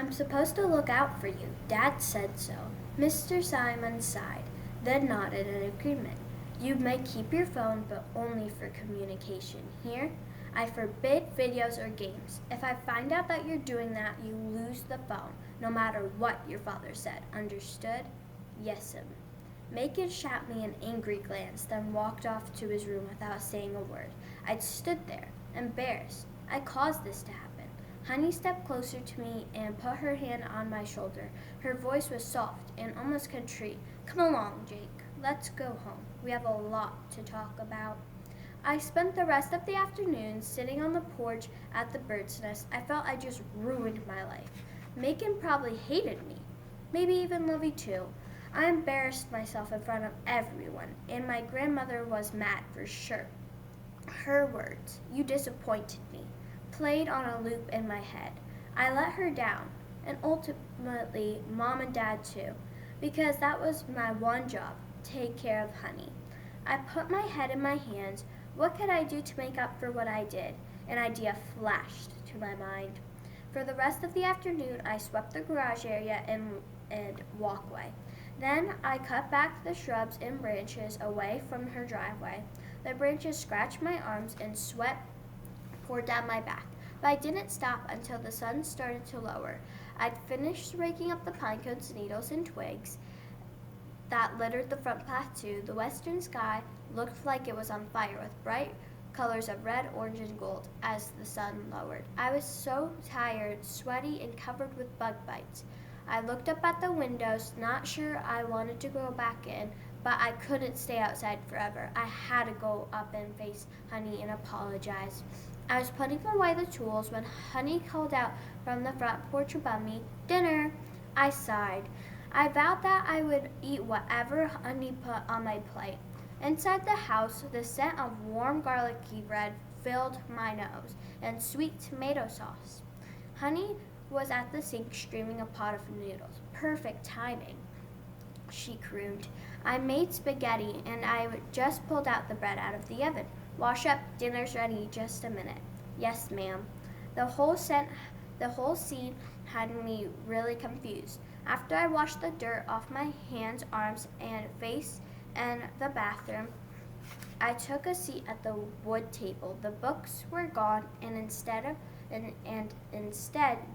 I'm supposed to look out for you. Dad said so. Mr. Simon sighed, then nodded in agreement. You may keep your phone, but only for communication. Here, I forbid videos or games. If I find out that you're doing that, you lose the phone, no matter what your father said. Understood? Yes'm. Macon shot me an angry glance, then walked off to his room without saying a word. I stood there, embarrassed. I caused this to happen. Honey stepped closer to me and put her hand on my shoulder. Her voice was soft and almost contrite. Come along, Jake. Let's go home. We have a lot to talk about. I spent the rest of the afternoon sitting on the porch at the bird's nest. I felt I just ruined my life. Macon probably hated me, maybe even Lovey too. I embarrassed myself in front of everyone, and my grandmother was mad for sure. Her words, "You disappointed me," played on a loop in my head. I let her down, and ultimately Mom and Dad too, because that was my one job, take care of Honey. I put my head in my hands. What could I do to make up for what I did? An idea flashed to my mind. For the rest of the afternoon, I swept the garage area and walkway. Then I cut back the shrubs and branches away from her driveway. The branches scratched my arms and sweat poured down my back. But I didn't stop until the sun started to lower. I'd finished raking up the pine cones, needles, and twigs that littered the front path too. The western sky looked like it was on fire with bright colors of red, orange, and gold as the sun lowered. I was so tired, sweaty, and covered with bug bites. I looked up at the windows, not sure I wanted to go back in, but I couldn't stay outside forever. I had to go up and face Honey and apologize. I was putting away the tools when Honey called out from the front porch above me, "Dinner!" I sighed. I vowed that I would eat whatever Honey put on my plate. Inside the house, the scent of warm garlicky bread filled my nose, and sweet tomato sauce. Honey was at the sink streaming a pot of noodles. Perfect timing, she crooned. I made spaghetti, and I just pulled out the bread out of the oven. Wash up, dinner's ready, just a minute. Yes, ma'am. The whole scene had me really confused. After I washed the dirt off my hands, arms, and face in the bathroom, I took a seat at the wood table. The books were gone, and instead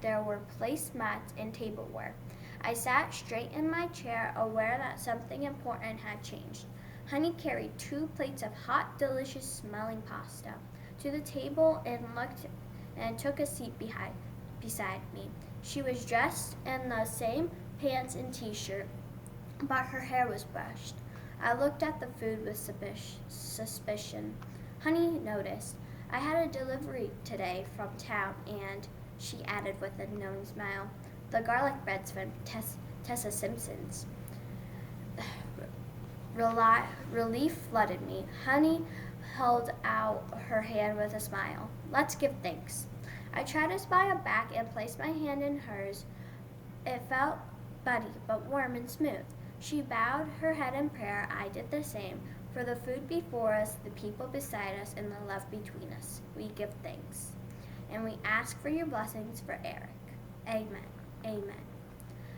there were placemats and tableware. I sat straight in my chair, aware that something important had changed. Honey carried 2 plates of hot, delicious smelling pasta to the table and took a seat beside me. She was dressed in the same pants and t-shirt, but her hair was brushed. I looked at the food with suspicion. Honey noticed. I had a delivery today from town, and, she added with a knowing smile, the garlic bread's from Tessa Simpson's. Relief flooded me. Honey held out her hand with a smile. Let's give thanks. I tried to smile back and placed my hand in hers. It felt buddy, but warm and smooth. She bowed her head in prayer. I did the same. For the food before us, the people beside us, and the love between us, we give thanks. And we ask for your blessings for Eric. Amen. Amen.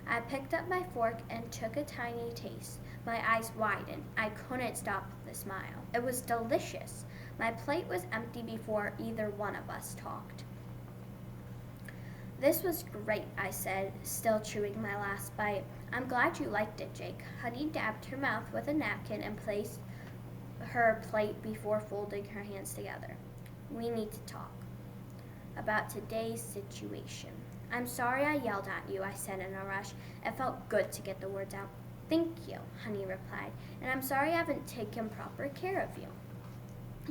I picked up my fork and took a tiny taste. My eyes widened. I couldn't stop the smile. It was delicious. My plate was empty before either one of us talked. This was great, I said, still chewing my last bite. I'm glad you liked it, Jake. Honey dabbed her mouth with a napkin and placed her plate before folding her hands together. We need to talk about today's situation. I'm sorry I yelled at you, I said in a rush. It felt good to get the words out. Thank you, Honey replied, and I'm sorry I haven't taken proper care of you.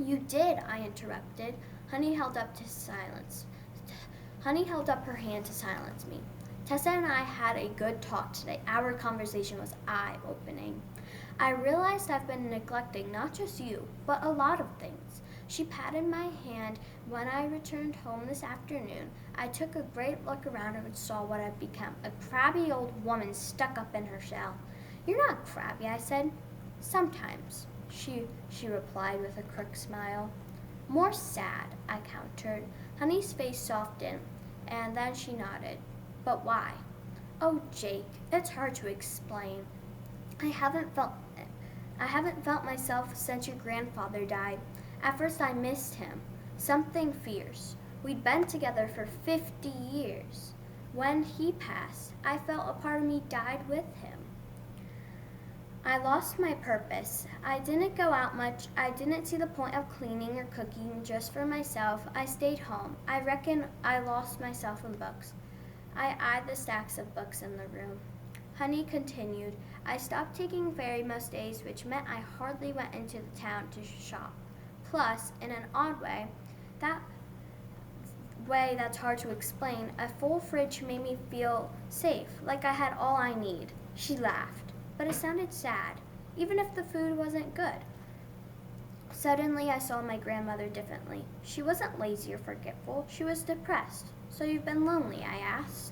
You did, I interrupted. Honey held up her hand to silence me. Tessa and I had a good talk today. Our conversation was eye-opening. I realized I've been neglecting not just you, but a lot of things. She patted my hand when I returned home this afternoon. I took a great look around her and saw what I'd become, a crabby old woman stuck up in her shell. You're not crabby, I said. Sometimes, she replied with a quick smile. More sad, I countered. Honey's face softened, and then she nodded. But why? Oh, Jake, it's hard to explain. I haven't felt myself since your grandfather died. At first I missed him. Something fierce. We'd been together for 50 years. When he passed, I felt a part of me died with him. I lost my purpose. I didn't go out much. I didn't see the point of cleaning or cooking just for myself. I stayed home. I reckon I lost myself in books. I eyed the stacks of books in the room. Honey continued, I stopped taking ferry most days, which meant I hardly went into the town to shop. Plus, in an odd way, that's hard to explain, a full fridge made me feel safe, like I had all I need. She laughed, but it sounded sad, even if the food wasn't good. Suddenly, I saw my grandmother differently. She wasn't lazy or forgetful. She was depressed. So you've been lonely, I asked.